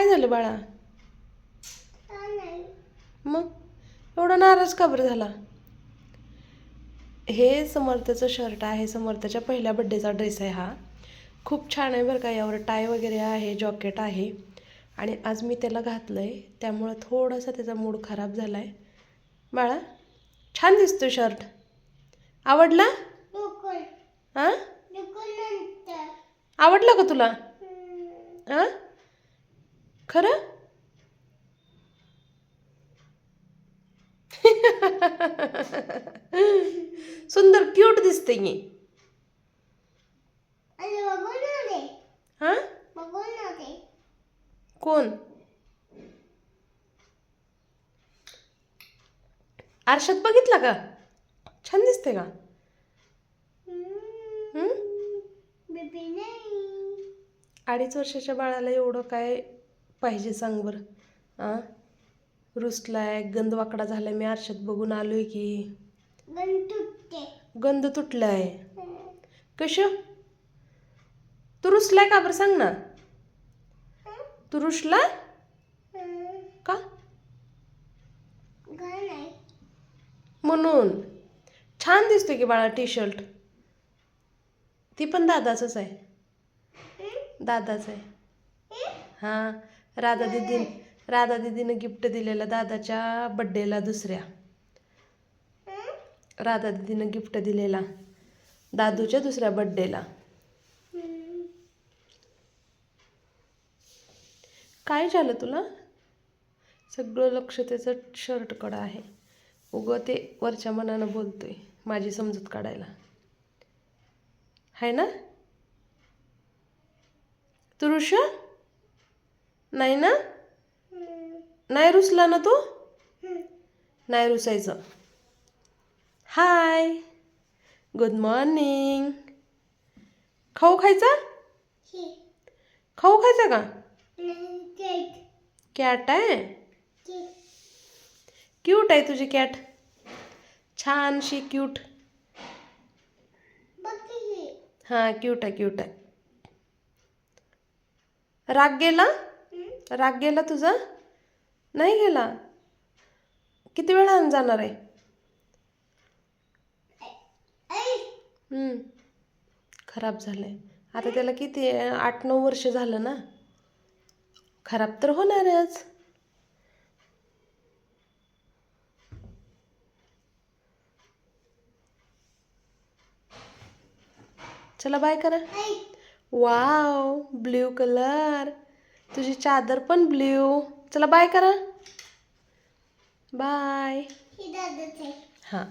काय झालं बाळा? मग एवढा नाराज का बरं झाला? हे समर्थचं शर्ट आहे, समर्थच्या पहिल्या बड्डेचा ड्रेस आहे हा. खूप छान आहे बरं का. यावर टाय वगैरे आहे, जॉकेट आहे आणि आज मी त्याला घातलं आहे, त्यामुळं थोडासा त्याचा मूड खराब झाला आहे. बाळा छान दिसतो शर्ट. आवडला? हां, आवडला का तुला? हां, खरं? सुंदर क्यूट दिसते की. हां, कोण? आरशात बघितला का? छान दिसते का? 2.5 वर्षाच्या बाळाला एवढं काय पाहिजे सांग बरं? आ, रुसलाय, गंध वाकडा झालाय. मी आरशात बघून आलोय की. गंध तुटलाय. कशं? तू रुसलाय का बरं सांग ना? तू रुसला का? म्हणून छान दिसतोय की बाळा टी शर्ट. ती पण दादाचंच आहे. दादाच आहे. हां, राधा दीदीनं गिफ्ट दिलेलं दादाच्या बड्डेला. राधा दीदीनं गिफ्ट दिलेला दादूच्या दुसऱ्या बड्डेला. काय झालं तुला? सगळं लक्ष त्याचं शर्टकडं आहे. उगं ते वरच्या मनानं बोलतोय माझी समजूत काढायला, आहे ना? तू रुष नाही ना? नाही रुसला ना तू? नाही रुसायचं. हाय, गुड मॉर्निंग. खाऊ खायचा? खाऊ खायचा का? कॅट आहे? क्यूट आहे तुझी कॅट, छानशी क्यूट. हां, क्यूट आहे, क्यूट आहे. राग गेला तुझा? नाही गेला. किती वेळानं जाणार आहे? खराब झालंय आता. त्याला किती 8-9 वर्ष झालं ना. खराब तर होणारच. चला बाय करा. Wow, blue colour. तुझी चादर पण ब्ल्यू. चला बाय करा. बाय. हां.